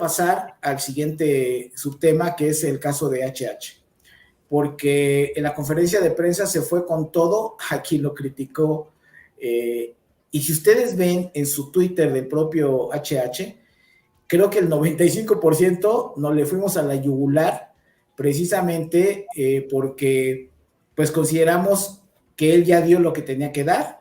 pasar al siguiente subtema, que es el caso de HH, porque en la conferencia de prensa se fue con todo a quien lo criticó. Y si ustedes ven en su Twitter del propio HH, creo que el 95% nos le fuimos a la yugular precisamente porque pues consideramos que él ya dio lo que tenía que dar,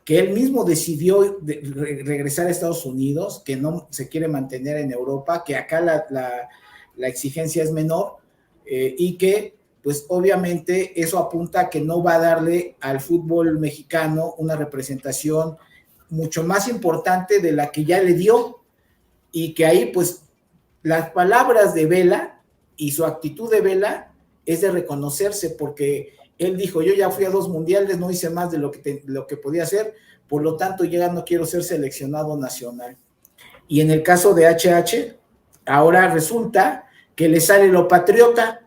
que él mismo decidió regresar a Estados Unidos, que no se quiere mantener en Europa, que acá la exigencia es menor y que pues obviamente eso apunta a que no va a darle al fútbol mexicano una representación mucho más importante de la que ya le dio, y que ahí pues las palabras de Vela y su actitud de Vela es de reconocerse, porque él dijo, yo ya fui a 2 mundiales, no hice más de lo que podía hacer, por lo tanto ya no quiero ser seleccionado nacional. Y en el caso de HH, ahora resulta que le sale lo patriota,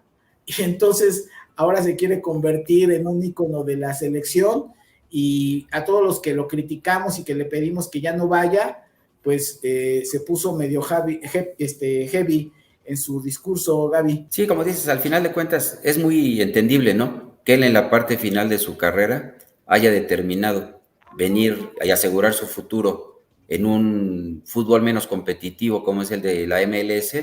y entonces ahora se quiere convertir en un ícono de la selección, y a todos los que lo criticamos y que le pedimos que ya no vaya, pues se puso medio heavy en su discurso, Gaby. Sí, como dices, al final de cuentas es muy entendible, ¿no? Que él en la parte final de su carrera haya determinado venir y asegurar su futuro en un fútbol menos competitivo como es el de la MLS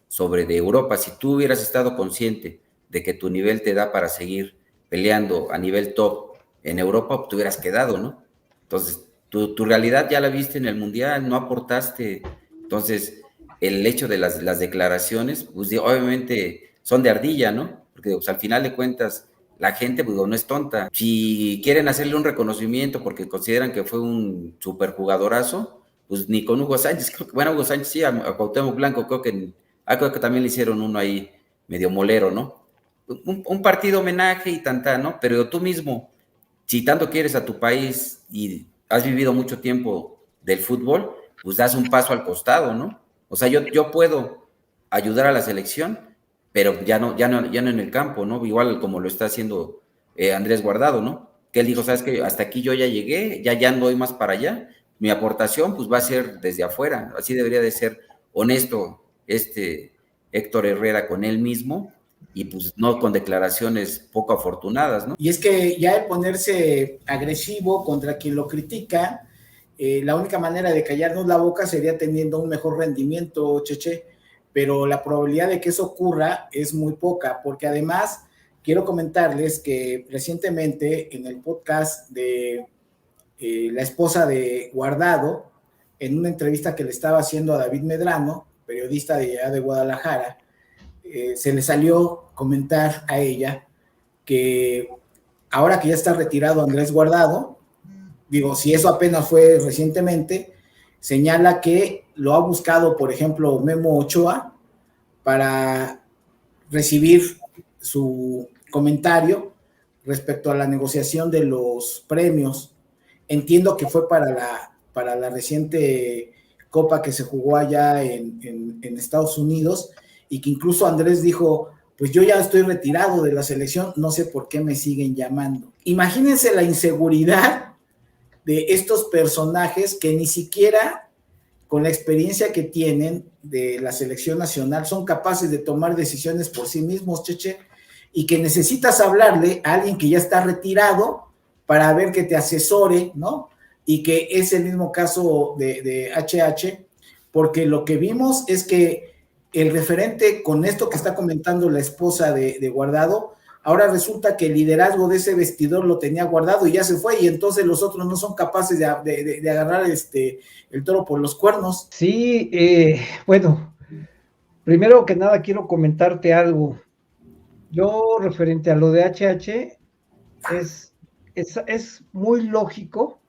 sobre de Europa. Si tú hubieras estado consciente de que tu nivel te da para seguir peleando a nivel top en Europa, pues te hubieras quedado, ¿no? Entonces, tu realidad ya la viste en el Mundial, no aportaste. Entonces, el hecho de las declaraciones, pues obviamente son de ardilla, ¿no? Porque pues, al final de cuentas, la gente pues, no es tonta. Si quieren hacerle un reconocimiento porque consideran que fue un superjugadorazo, pues ni con Hugo Sánchez, bueno, Hugo Sánchez sí, a Cuauhtémoc Blanco, creo que también le hicieron uno ahí medio molero, ¿no? Un partido homenaje y tanta, ¿no? Pero tú mismo, si tanto quieres a tu país y has vivido mucho tiempo del fútbol, pues das un paso al costado, ¿no? O sea, yo puedo ayudar a la selección, pero ya no en el campo, ¿no? Igual como lo está haciendo Andrés Guardado, ¿no? Que él dijo, ¿sabes qué? Hasta aquí yo ya llegué, ya no doy más para allá. Mi aportación, pues, va a ser desde afuera. Así debería de ser honesto Héctor Herrera con él mismo y, pues, no con declaraciones poco afortunadas, ¿no? Y es que ya el ponerse agresivo contra quien lo critica, la única manera de callarnos la boca sería teniendo un mejor rendimiento, Cheche, pero la probabilidad de que eso ocurra es muy poca, porque además quiero comentarles que recientemente en el podcast de la esposa de Guardado, en una entrevista que le estaba haciendo a David Medrano, periodista de allá de Guadalajara, se le salió comentar a ella que ahora que ya está retirado Andrés Guardado, digo, si eso apenas fue recientemente, señala que lo ha buscado, por ejemplo, Memo Ochoa para recibir su comentario respecto a la negociación de los premios. Entiendo que fue para la reciente Copa que se jugó allá en Estados Unidos, y que incluso Andrés dijo, pues yo ya estoy retirado de la selección, no sé por qué me siguen llamando. Imagínense la inseguridad de estos personajes que ni siquiera con la experiencia que tienen de la selección nacional son capaces de tomar decisiones por sí mismos, Cheche, y que necesitas hablarle a alguien que ya está retirado para ver que te asesore, ¿no? Y que es el mismo caso de HH, porque lo que vimos es que el referente con esto que está comentando la esposa de Guardado, ahora resulta que el liderazgo de ese vestidor lo tenía Guardado y ya se fue, y entonces los otros no son capaces de agarrar el toro por los cuernos. Sí, bueno, primero que nada quiero comentarte algo. Yo referente a lo de HH, es muy lógico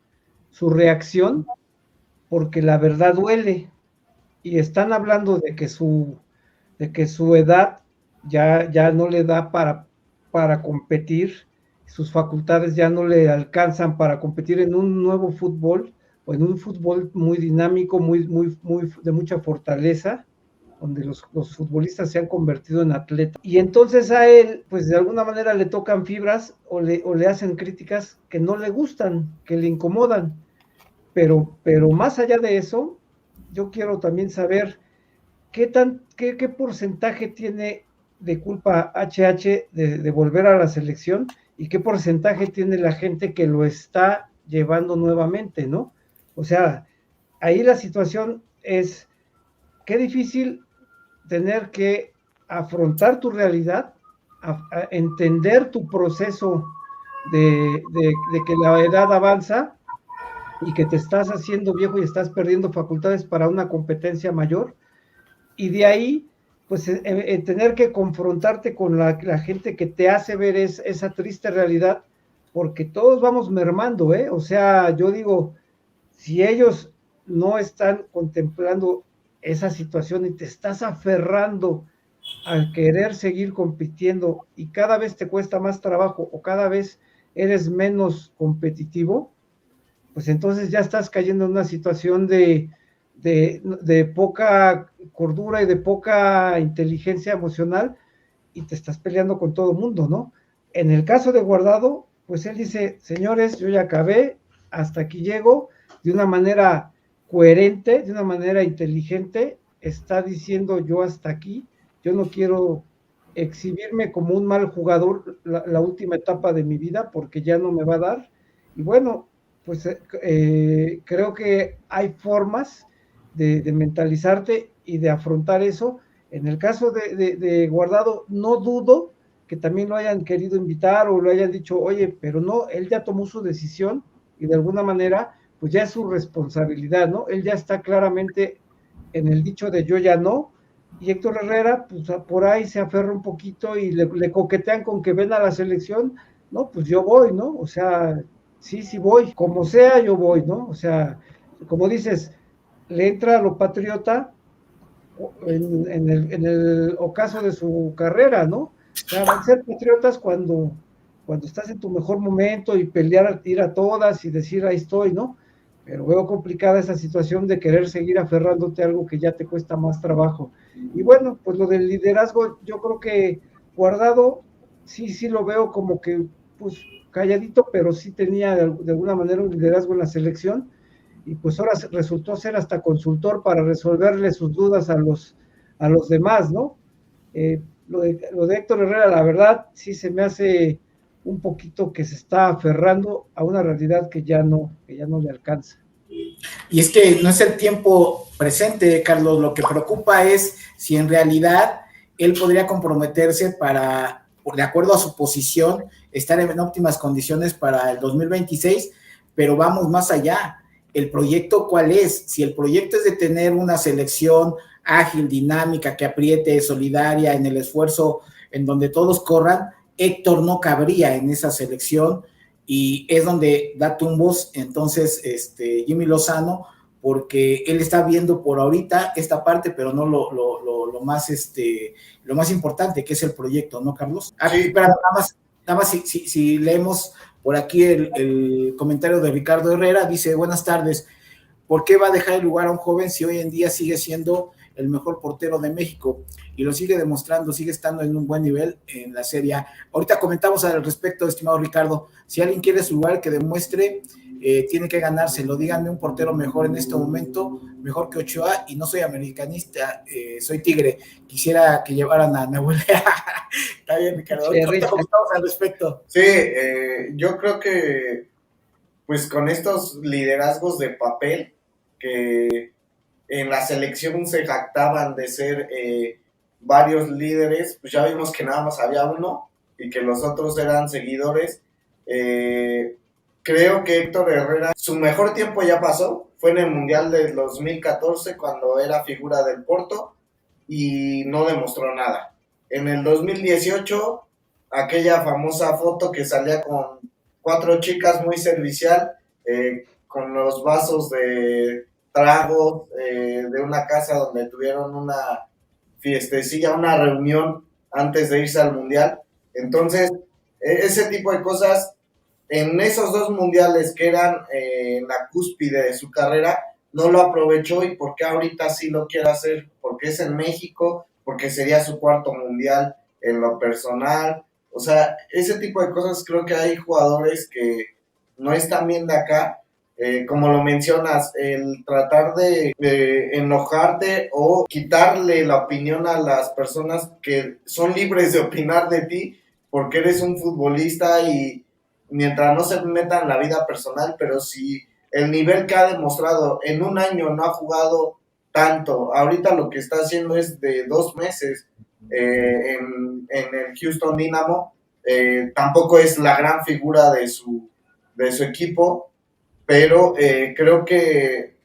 su reacción, porque la verdad duele, y están hablando de que su edad ya no le da para competir, sus facultades ya no le alcanzan para competir en un nuevo fútbol, o en un fútbol muy dinámico, muy de mucha fortaleza, donde los futbolistas se han convertido en atletas. Y entonces a él, pues de alguna manera le tocan fibras o le hacen críticas que no le gustan, que le incomodan. Pero más allá de eso, yo quiero también saber ¿qué porcentaje tiene de culpa HH de volver a la selección y qué porcentaje tiene la gente que lo está llevando nuevamente, ¿no? O sea, ahí la situación es, qué difícil tener que afrontar tu realidad, a entender tu proceso de que la edad avanza y que te estás haciendo viejo y estás perdiendo facultades para una competencia mayor, y de ahí, pues tener que confrontarte con la gente que te hace ver esa triste realidad, porque todos vamos mermando, ¿eh? O sea, yo digo, si ellos no están contemplando esa situación y te estás aferrando al querer seguir compitiendo y cada vez te cuesta más trabajo o cada vez eres menos competitivo, pues entonces ya estás cayendo en una situación de poca cordura y de poca inteligencia emocional y te estás peleando con todo el mundo, ¿no? En el caso de Guardado, pues él dice, señores, yo ya acabé, hasta aquí llego, de una manera coherente, de una manera inteligente, está diciendo yo hasta aquí, yo no quiero exhibirme como un mal jugador la última etapa de mi vida porque ya no me va a dar. Y bueno, pues creo que hay formas de mentalizarte y de afrontar eso. En el caso de Guardado, no dudo que también lo hayan querido invitar o lo hayan dicho, oye, pero no, él ya tomó su decisión y de alguna manera, pues ya es su responsabilidad, ¿no? Él ya está claramente en el dicho de yo ya no, y Héctor Herrera, pues por ahí se aferra un poquito y le coquetean con que ven a la selección, no, pues yo voy, ¿no? O sea, sí voy, como sea yo voy, ¿no? O sea, como dices, le entra a lo patriota en el ocaso de su carrera, ¿no? O sea, van a ser patriotas cuando estás en tu mejor momento y pelear, ir a todas y decir ahí estoy, ¿no? Pero veo complicada esa situación de querer seguir aferrándote a algo que ya te cuesta más trabajo. Y bueno, pues lo del liderazgo, yo creo que Guardado, sí lo veo como que, pues calladito, pero sí tenía de alguna manera un liderazgo en la selección y pues ahora resultó ser hasta consultor para resolverle sus dudas a los demás, ¿no? Lo de Héctor Herrera, la verdad, sí se me hace un poquito que se está aferrando a una realidad que ya no le alcanza. Y es que no es el tiempo presente, Carlos, lo que preocupa es si en realidad él podría comprometerse para, de acuerdo a su posición, estar en óptimas condiciones para el 2026, pero vamos más allá. ¿El proyecto cuál es? Si el proyecto es de tener una selección ágil, dinámica, que apriete, solidaria, en el esfuerzo, en donde todos corran, Héctor no cabría en esa selección y es donde da tumbos entonces Jimmy Lozano, porque él está viendo por ahorita esta parte, pero no lo más lo más importante, que es el proyecto, ¿no, Carlos? Sí. Pero nada más si leemos por aquí el comentario de Ricardo Herrera, dice, buenas tardes, ¿por qué va a dejar el lugar a un joven si hoy en día sigue siendo el mejor portero de México y lo sigue demostrando, sigue estando en un buen nivel en la Serie A? Ahorita comentamos al respecto, estimado Ricardo, si alguien quiere su lugar, que demuestre, tiene que ganárselo. Díganme un portero mejor en este momento, mejor que Ochoa, y no soy americanista, soy tigre, quisiera que llevaran a Nahuel. Está bien, Ricardo, ahorita comentamos al respecto. Sí, yo creo que pues con estos liderazgos de papel que en la selección se jactaban de ser varios líderes, pues ya vimos que nada más había uno y que los otros eran seguidores. Creo que Héctor Herrera, su mejor tiempo ya pasó, fue en el Mundial del 2014 cuando era figura del Porto y no demostró nada. En el 2018, aquella famosa foto que salía con 4 chicas muy servicial, con los vasos de tragos de una casa donde tuvieron una fiestecilla, una reunión antes de irse al mundial. Entonces, ese tipo de cosas, en esos 2 mundiales que eran en la cúspide de su carrera, no lo aprovechó. ¿Y por qué ahorita sí lo quiere hacer? Porque es en México, porque sería su 4º mundial en lo personal. O sea, ese tipo de cosas, creo que hay jugadores que no están bien de acá como lo mencionas, el tratar de enojarte o quitarle la opinión a las personas que son libres de opinar de ti porque eres un futbolista y mientras no se metan en la vida personal, pero si el nivel que ha demostrado en un año no ha jugado tanto, ahorita lo que está haciendo es de 2 meses en el Houston Dynamo, tampoco es la gran figura de su equipo, pero creo que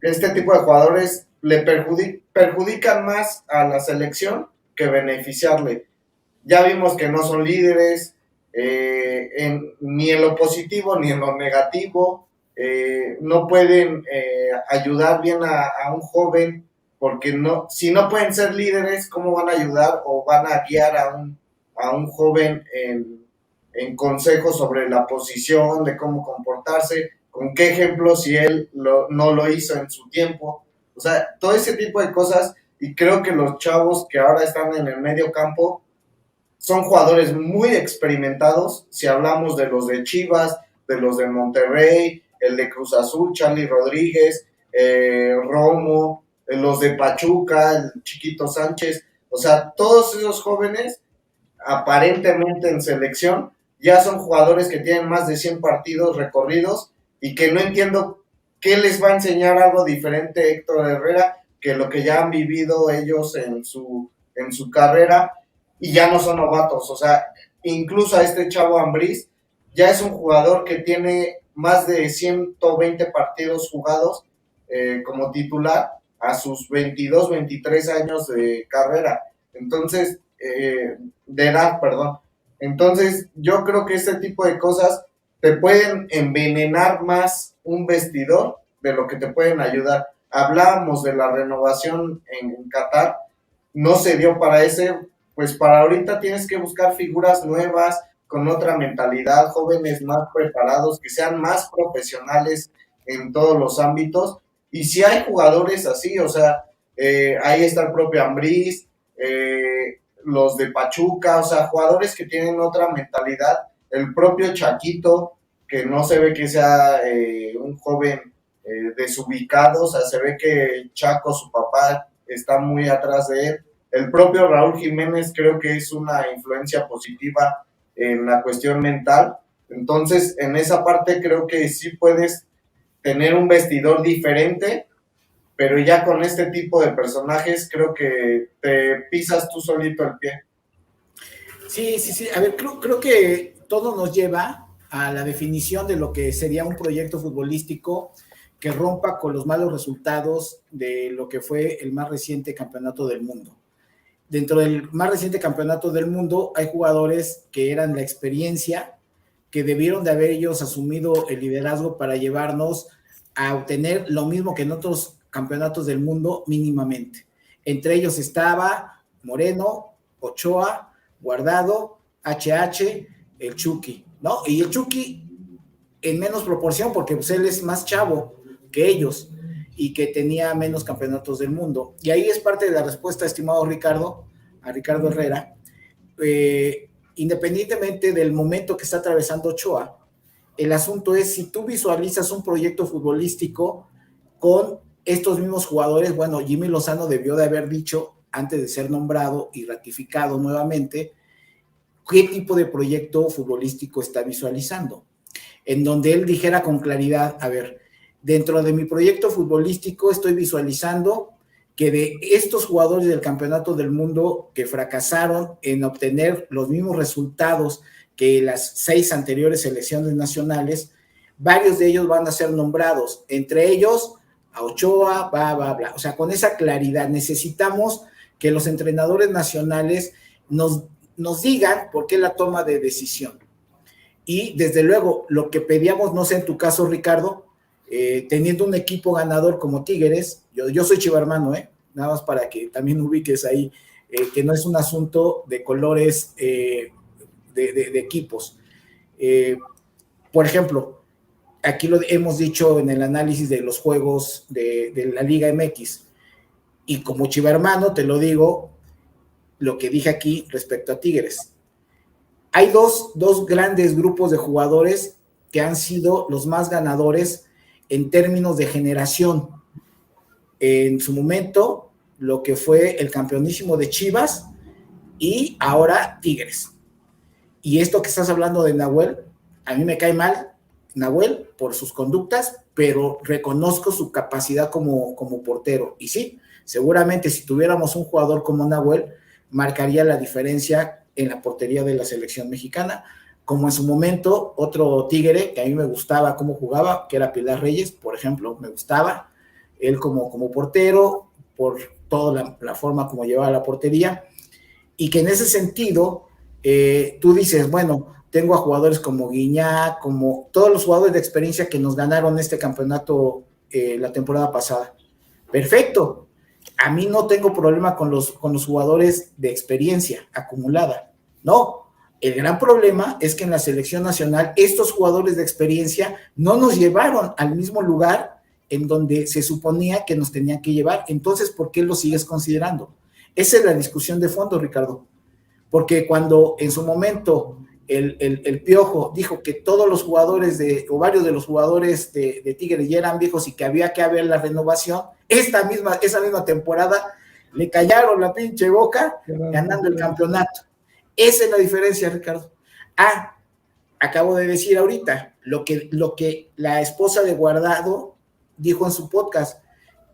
este tipo de jugadores le perjudican más a la selección que beneficiarle. Ya vimos que no son líderes ni en lo positivo ni en lo negativo, no pueden ayudar bien a un joven, porque no, si no pueden ser líderes, ¿cómo van a ayudar o van a guiar a un joven en consejos sobre la posición, de cómo comportarse, con qué ejemplo si él no lo hizo en su tiempo? O sea, todo ese tipo de cosas, y creo que los chavos que ahora están en el medio campo son jugadores muy experimentados. Si hablamos de los de Chivas, de los de Monterrey, el de Cruz Azul, Charlie Rodríguez, Romo, los de Pachuca, el Chiquito Sánchez, o sea, todos esos jóvenes aparentemente en selección ya son jugadores que tienen más de 100 partidos recorridos y que no entiendo qué les va a enseñar algo diferente Héctor Herrera que lo que ya han vivido ellos en su carrera, y ya no son novatos. O sea, incluso a este chavo Ambriz ya es un jugador que tiene más de 120 partidos jugados como titular a sus 22, 23 años de carrera. Entonces, de edad, perdón. Entonces, yo creo que este tipo de cosas te pueden envenenar más un vestidor de lo que te pueden ayudar. Hablábamos de la renovación en Qatar, no se dio para ese, pues para ahorita tienes que buscar figuras nuevas, con otra mentalidad, jóvenes más preparados, que sean más profesionales en todos los ámbitos. Y si hay jugadores así, o sea, ahí está el propio Ambriz, los de Pachuca, o sea, jugadores que tienen otra mentalidad, el propio Chaquito, que no se ve que sea un joven desubicado, o sea, se ve que Chaco, su papá, está muy atrás de él. El propio Raúl Jiménez creo que es una influencia positiva en la cuestión mental. Entonces, en esa parte creo que sí puedes tener un vestidor diferente, pero ya con este tipo de personajes creo que te pisas tú solito el pie. Sí, sí, sí. A ver, creo que todo nos lleva a la definición de lo que sería un proyecto futbolístico que rompa con los malos resultados de lo que fue el más reciente campeonato del mundo. Dentro del más reciente campeonato del mundo hay jugadores que eran la experiencia, que debieron de haber ellos asumido el liderazgo para llevarnos a obtener lo mismo que en otros campeonatos del mundo mínimamente. Entre ellos estaba Moreno, Ochoa, Guardado, HH, el Chucky, ¿no? Y el Chucky en menos proporción porque pues, él es más chavo que ellos y que tenía menos campeonatos del mundo. Y ahí es parte de la respuesta, estimado Ricardo, a Ricardo Herrera. Independientemente del momento que está atravesando Ochoa, el asunto es si tú visualizas un proyecto futbolístico con estos mismos jugadores. Bueno, Jimmy Lozano debió de haber dicho antes de ser nombrado y ratificado nuevamente qué tipo de proyecto futbolístico está visualizando, en donde él dijera con claridad, a ver, dentro de mi proyecto futbolístico estoy visualizando que de estos jugadores del campeonato del mundo que fracasaron en obtener los mismos resultados que las 6 anteriores selecciones nacionales, varios de ellos van a ser nombrados, entre ellos a Ochoa, bla. O sea, con esa claridad necesitamos que los entrenadores nacionales nos digan por qué la toma de decisión. Y desde luego, lo que pedíamos, no sé en tu caso, Ricardo, teniendo un equipo ganador como Tigres, yo soy chivermano, nada más para que también ubiques ahí, que no es un asunto de colores de equipos. Por ejemplo, aquí lo hemos dicho en el análisis de los juegos de la Liga MX, y como chivermano te lo digo, lo que dije aquí respecto a Tigres. Hay dos grandes grupos de jugadores que han sido los más ganadores en términos de generación. En su momento, lo que fue el campeonísimo de Chivas y ahora Tigres. Y esto que estás hablando de Nahuel, a mí me cae mal Nahuel por sus conductas, pero reconozco su capacidad como portero. Y sí, seguramente si tuviéramos un jugador como Nahuel, marcaría la diferencia en la portería de la selección mexicana, como en su momento otro tigre que a mí me gustaba cómo jugaba, que era Pilar Reyes, por ejemplo, me gustaba él como portero, por toda la forma como llevaba la portería, y que en ese sentido, tú dices, bueno, tengo a jugadores como Guiñac, como todos los jugadores de experiencia que nos ganaron este campeonato la temporada pasada. Perfecto. A mí no tengo problema con los jugadores de experiencia acumulada. No. El gran problema es que en la selección nacional estos jugadores de experiencia no nos llevaron al mismo lugar en donde se suponía que nos tenían que llevar. Entonces, ¿por qué lo sigues considerando? Esa es la discusión de fondo, Ricardo. Porque cuando en su momento el Piojo dijo que todos los jugadores o varios de los jugadores de Tigres ya eran viejos y que había que haber la renovación, esa misma temporada le callaron la pinche boca ganando el campeonato. Esa es la diferencia, Ricardo. Acabo de decir ahorita lo que la esposa de Guardado dijo en su podcast,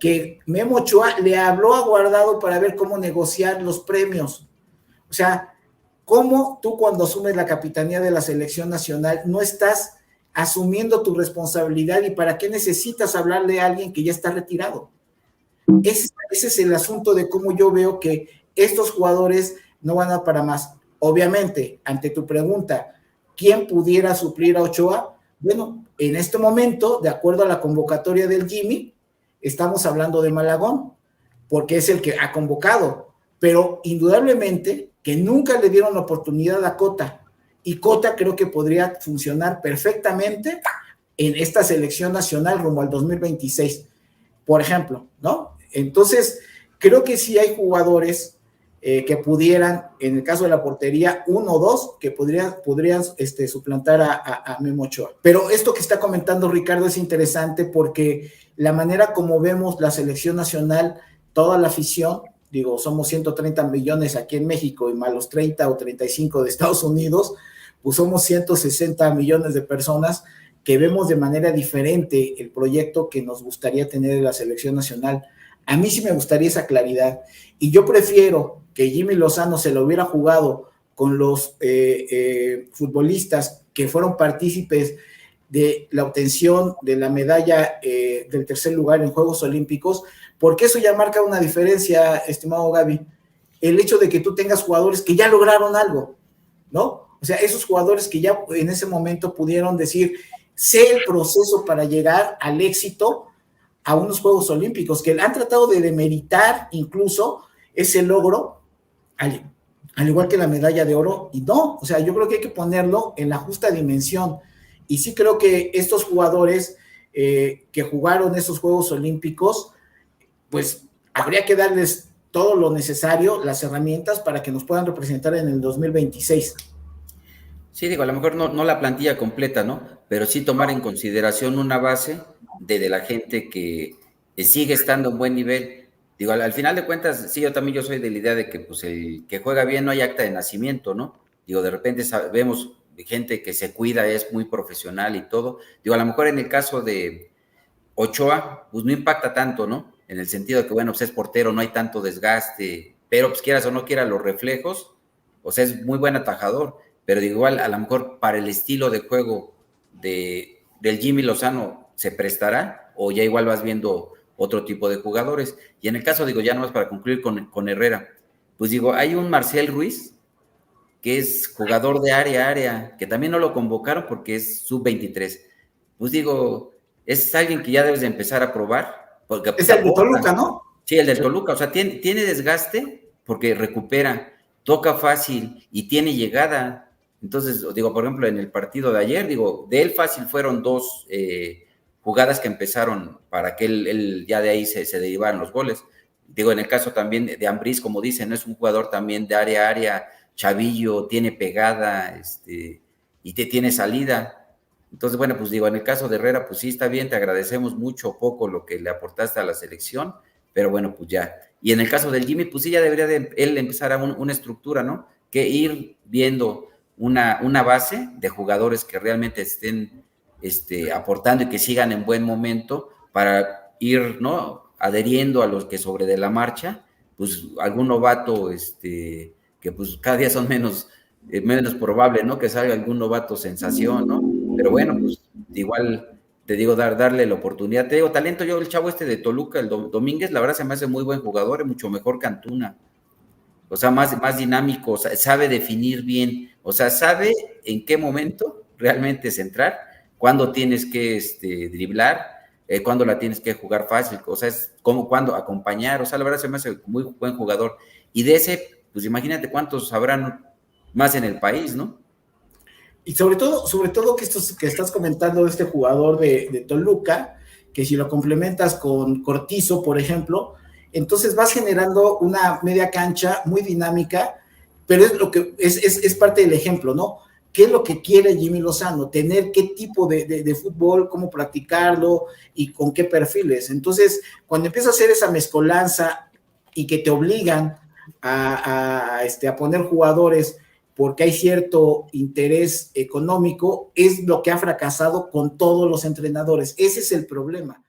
que Memo Ochoa le habló a Guardado para ver cómo negociar los premios. O sea, ¿cómo tú cuando asumes la capitanía de la selección nacional no estás asumiendo tu responsabilidad y para qué necesitas hablarle a alguien que ya está retirado? Ese es el asunto de cómo yo veo que estos jugadores no van a para más. Obviamente, ante tu pregunta, ¿quién pudiera suplir a Ochoa? Bueno, en este momento, de acuerdo a la convocatoria del Jimmy, estamos hablando de Malagón, porque es el que ha convocado, pero indudablemente que nunca le dieron la oportunidad a Cota, y Cota creo que podría funcionar perfectamente en esta selección nacional rumbo al 2026, por ejemplo, ¿no? Entonces, creo que sí hay jugadores que pudieran, en el caso de la portería, 1 o 2, que podrían suplantar a Memo Ochoa. Pero esto que está comentando Ricardo es interesante porque la manera como vemos la selección nacional, toda la afición, digo, somos 130 millones aquí en México y más los 30 o 35 de Estados Unidos, pues somos 160 millones de personas que vemos de manera diferente el proyecto que nos gustaría tener en la selección nacional. A mí sí me gustaría esa claridad, y yo prefiero que Jimmy Lozano se lo hubiera jugado con los futbolistas que fueron partícipes de la obtención de la medalla del tercer lugar en Juegos Olímpicos, porque eso ya marca una diferencia, estimado Gaby, el hecho de que tú tengas jugadores que ya lograron algo, ¿no? O sea, esos jugadores que ya en ese momento pudieron decir, sé el proceso para llegar al éxito a unos Juegos Olímpicos, que han tratado de demeritar incluso ese logro, al igual que la medalla de oro, y no, o sea, yo creo que hay que ponerlo en la justa dimensión, y sí creo que estos jugadores que jugaron esos Juegos Olímpicos, pues habría que darles todo lo necesario, las herramientas para que nos puedan representar en el 2026. Sí, digo, a lo mejor no la plantilla completa, ¿no? Pero sí tomar en consideración una base de la gente que sigue estando en buen nivel. Digo, al final de cuentas, sí, yo soy de la idea de que pues el que juega bien no hay acta de nacimiento, ¿no? Digo, de repente vemos gente que se cuida, es muy profesional y todo. Digo, a lo mejor en el caso de Ochoa, pues no impacta tanto, ¿no? En el sentido de que, bueno, pues es portero, no hay tanto desgaste, pero pues quieras o no quieras los reflejos, o sea, es muy buen atajador, pero digo, igual a lo mejor para el estilo de juego del Jimmy Lozano se prestará, o ya igual vas viendo otro tipo de jugadores. Y en el caso, digo, ya nomás para concluir con Herrera, pues digo, hay un Marcel Ruiz, que es jugador de área, que también no lo convocaron porque es sub-23. Pues digo, es alguien que ya debes de empezar a probar. Porque es el de Toluca, ¿no? Sí, el del Toluca, o sea, tiene desgaste porque recupera, toca fácil y tiene llegada. Entonces, digo, por ejemplo, en el partido de ayer, digo, de él fácil fueron 2 jugadas que empezaron para que él ya de ahí se derivaran los goles. Digo, en el caso también de Ambriz, como dicen, es un jugador también de área, chavillo, tiene pegada, y tiene salida. Entonces, bueno, pues digo, en el caso de Herrera, pues sí está bien, te agradecemos mucho o poco lo que le aportaste a la selección, pero bueno, pues ya. Y en el caso del Jimmy, pues sí, ya debería de él empezar a una estructura, ¿no? Que ir viendo una base de jugadores que realmente estén aportando y que sigan en buen momento para ir, ¿no? Adheriendo a los que sobre de la marcha, pues algún novato, que pues cada día son menos probable, ¿no? Que salga algún novato sensación, ¿no? Pero bueno, pues igual te digo, darle la oportunidad. Te digo, talento, yo el chavo de Toluca, el Domínguez, la verdad se me hace muy buen jugador, es mucho mejor que Antuna. O sea, más dinámico, o sea, sabe definir bien, o sea, sabe en qué momento realmente centrar, cuándo tienes que driblar, cuándo la tienes que jugar fácil, o sea, es como cuándo acompañar, o sea, la verdad se me hace muy buen jugador. Y de ese, pues imagínate cuántos habrán más en el país, ¿no? Y sobre todo que estás comentando de este jugador de Toluca, que si lo complementas con Cortizo, por ejemplo, entonces vas generando una media cancha muy dinámica, pero es lo que es parte del ejemplo, ¿no? ¿Qué es lo que quiere Jimmy Lozano? Tener qué tipo de fútbol, cómo practicarlo y con qué perfiles. Entonces, cuando empieza a hacer esa mezcolanza y que te obligan a poner jugadores porque hay cierto interés económico, es lo que ha fracasado con todos los entrenadores. Ese es el problema.